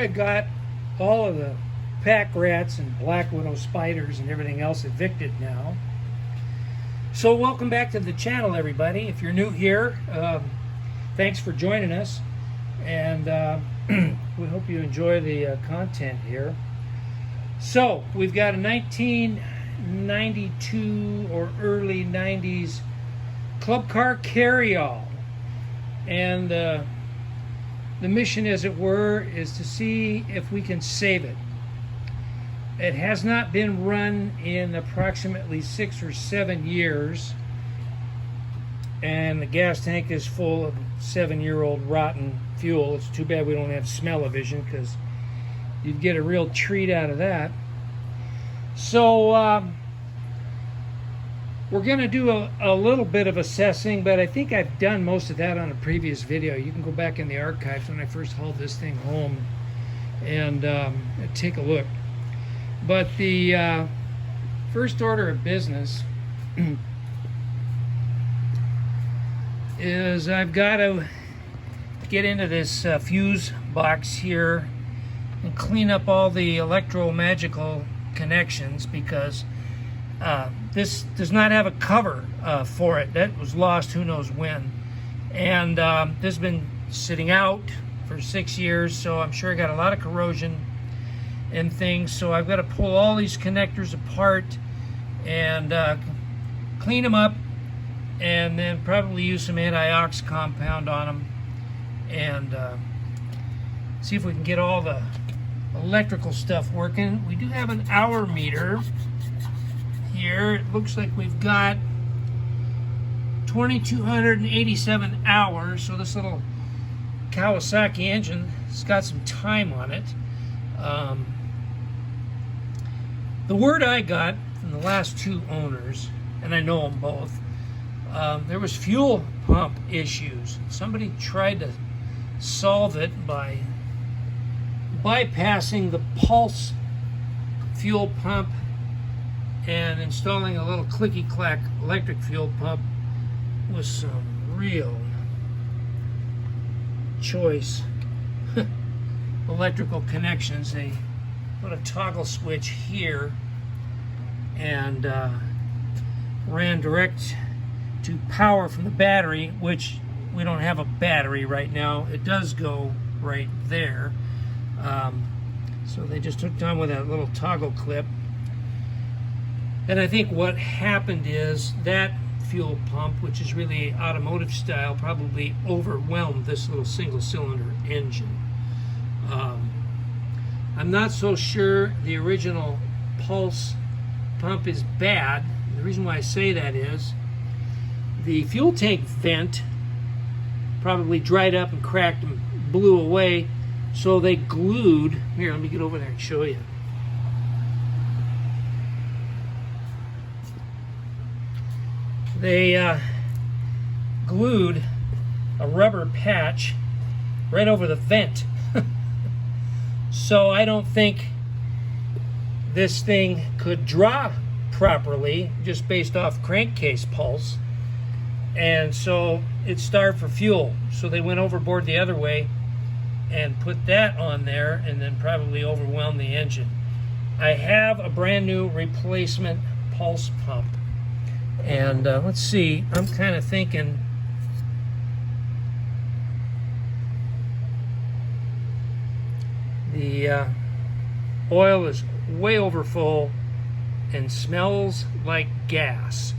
I got all of the pack rats and black widow spiders and everything else evicted now. So welcome back to the channel, everybody. If you're new here, thanks for joining us, and we hope you enjoy the content here. So we've got a 1992 or early 90s Club Car Carryall, and the mission, as it were, is to see if we can save it. It has not been run in approximately 6 or 7 years, and the gas tank is full of 7-year-old rotten fuel. It's too bad we don't have smell-o-vision, because you'd get a real treat out of that. So we're going to do a little bit of assessing, but I think I've done most of that on a previous video. You can go back in the archives when I first hauled this thing home and take a look. But the first order of business is I've got to get into this fuse box here and clean up all the electromagical connections, because this does not have a cover for it. That was lost who knows when, and this has been sitting out for 6 years, so I'm sure I got a lot of corrosion and things. So I've got to pull all these connectors apart and clean them up, and then probably use some anti-ox compound on them, and see if we can get all the electrical stuff working. We do have an hour meter here. It looks like we've got 2,287 hours, so this little Kawasaki engine has got some time on it. The word I got from the last two owners, and I know them both, there was fuel pump issues. Somebody tried to solve it by bypassing the pulse fuel pump and installing a little clicky-clack electric fuel pump with some real choice electrical connections. They put a toggle switch here and ran direct to power from the battery, which we don't have a battery right now. It does go right there. So they just hooked on with that little toggle clip. And I think what happened is that fuel pump, which is really automotive style, probably overwhelmed this little single cylinder engine. I'm not so sure the original pulse pump is bad. The reason why I say that is the fuel tank vent probably dried up and cracked and blew away, so they glued, here, let me get over there and show you. They glued a rubber patch right over the vent. So I don't think this thing could draw properly just based off crankcase pulse, and so it starved for fuel. So they went overboard the other way and put that on there, and then probably overwhelmed the engine. I have a brand new replacement pulse pump, and let's see, I'm kind of thinking the oil is way over full and smells like gas.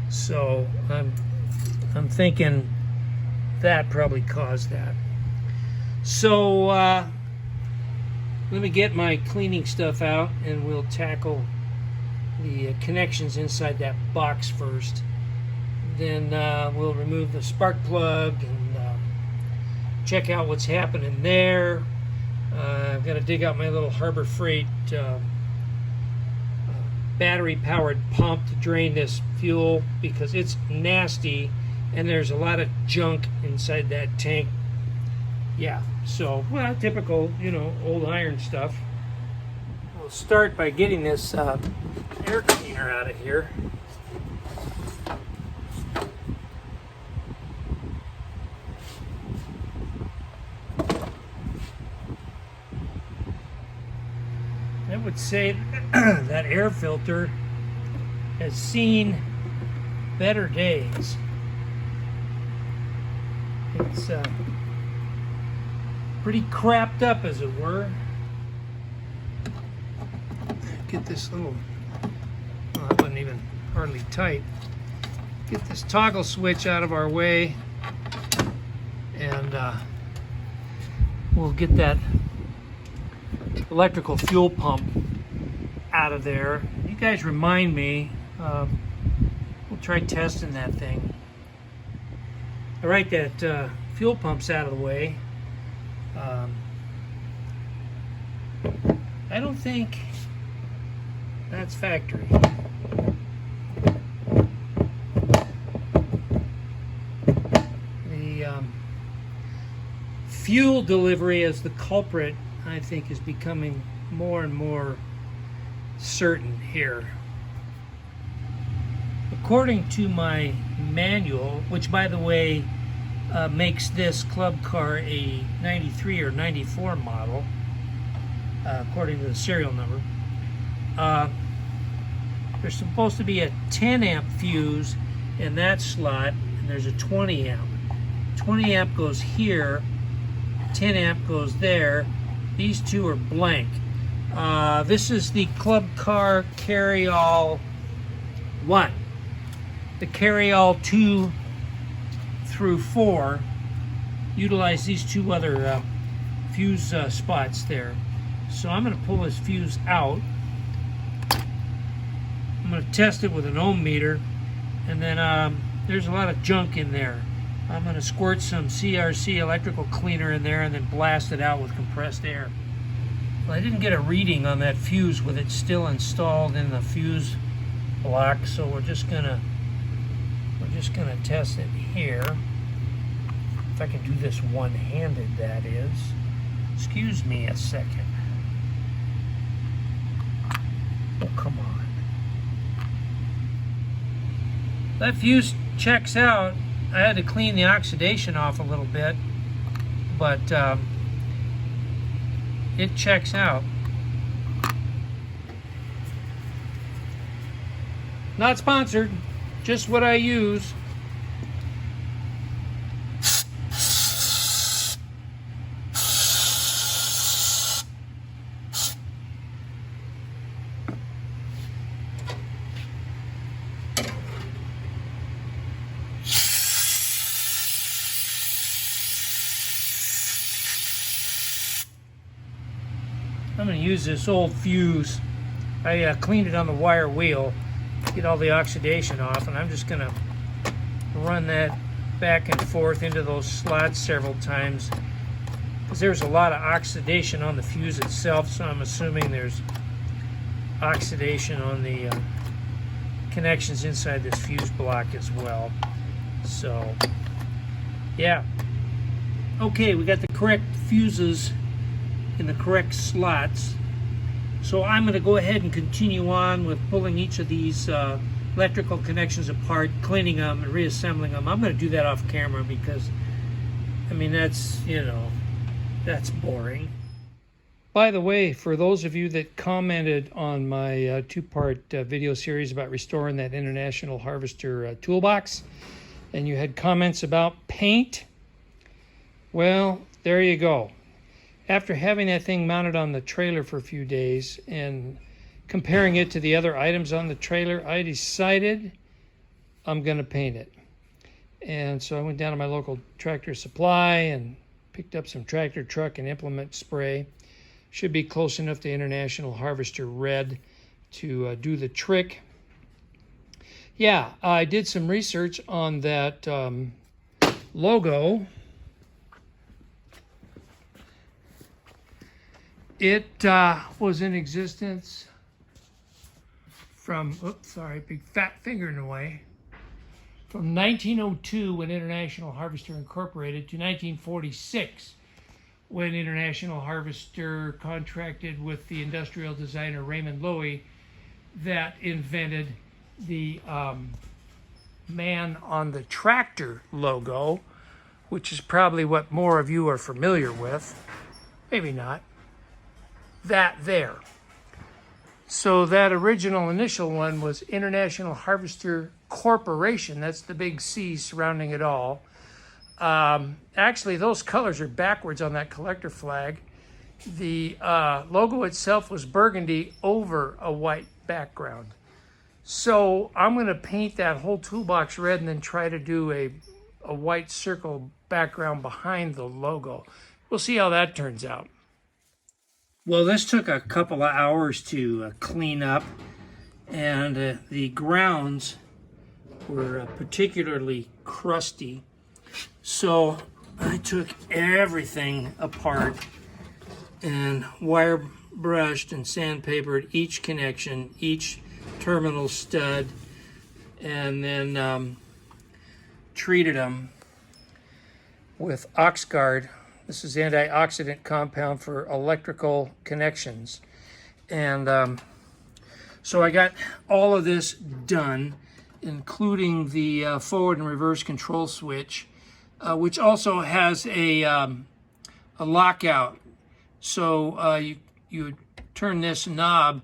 So I'm thinking that probably caused that. So let me get my cleaning stuff out, and we'll tackle the connections inside that box first. Then we'll remove the spark plug and check out what's happening there. I've got to dig out my little Harbor Freight battery-powered pump to drain this fuel, because it's nasty and there's a lot of junk inside that tank. Yeah, so, well, typical, you know, old iron stuff. We'll start by getting this air cleaner out of here. would say that air filter has seen better days. It's pretty crapped up, as it were. Get this little, well, that wasn't even hardly tight. Get this toggle switch out of our way, and we'll get that electrical fuel pump out of there. You guys remind me, we'll try testing that thing. All right, that fuel pump's out of the way. I don't think that's factory. The fuel delivery as the culprit, I think, is becoming more and more certain here. According to my manual, which by the way makes this Club Car a 93 or 94 model, according to the serial number, there's supposed to be a 10 amp fuse in that slot, and there's a 20 amp. 20 amp goes here, 10 amp goes there. These two are blank. This is the Club Car Carryall 1. The Carryall 2 through 4 utilize these two other fuse spots there. So I'm going to pull this fuse out. I'm going to test it with an ohm meter, and then there's a lot of junk in there. I'm going to squirt some CRC electrical cleaner in there and then blast it out with compressed air. Well, I didn't get a reading on that fuse with it still installed in the fuse block, so we're just gonna test it here. If I can do this one-handed, that is. Excuse me a second. Oh, come on. That fuse checks out. I had to clean the oxidation off a little bit, but it checks out. Not sponsored, just what I use. I'm going to use this old fuse. I cleaned it on the wire wheel, get all the oxidation off, and I'm just going to run that back and forth into those slots several times, because there's a lot of oxidation on the fuse itself, so I'm assuming there's oxidation on the connections inside this fuse block as well. So, yeah. Okay, we got the correct fuses in the correct slots. So I'm going to go ahead and continue on with pulling each of these electrical connections apart, cleaning them and reassembling them. I'm going to do that off camera because, I mean, that's, you know, that's boring. By the way, for those of you that commented on my two-part video series about restoring that International Harvester toolbox, and you had comments about paint, well, there you go. After having that thing mounted on the trailer for a few days and comparing it to the other items on the trailer, I decided I'm going to paint it. And so I went down to my local Tractor Supply and picked up some tractor truck and implement spray. Should be close enough to International Harvester Red to do the trick. Yeah, I did some research on that logo. It was in existence from, oops, sorry, big fat finger in the way, from 1902 when International Harvester Incorporated to 1946 when International Harvester contracted with the industrial designer Raymond Loewy that invented the man on the tractor logo, which is probably what more of you are familiar with. Maybe not. That there. So that original initial one was International Harvester Corporation. That's the big C surrounding it all. Actually, those colors are backwards on that collector flag. The logo itself was burgundy over a white background. So I'm going to paint that whole toolbox red and then try to do a white circle background behind the logo. We'll see how that turns out. Well, this took a couple of hours to clean up, and the grounds were particularly crusty. So I took everything apart and wire brushed and sandpapered each connection, each terminal stud, and then treated them with Oxguard. This is antioxidant compound for electrical connections. And so I got all of this done, including the forward and reverse control switch, which also has a lockout. So you turn this knob,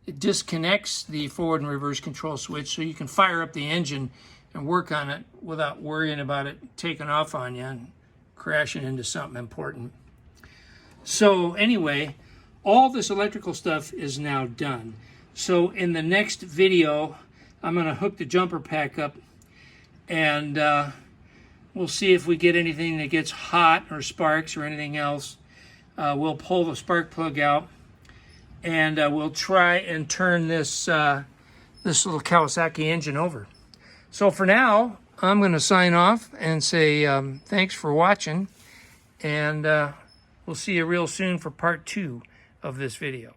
it disconnects the forward and reverse control switch, so you can fire up the engine and work on it without worrying about it taking off on you and crashing into something important. So anyway, all this electrical stuff is now done. So in the next video, I'm going to hook the jumper pack up, and we'll see if we get anything that gets hot or sparks or anything else. We'll pull the spark plug out, and we'll try and turn this this little Kawasaki engine over. So for now, I'm going to sign off and say thanks for watching, and we'll see you real soon for part 2 of this video.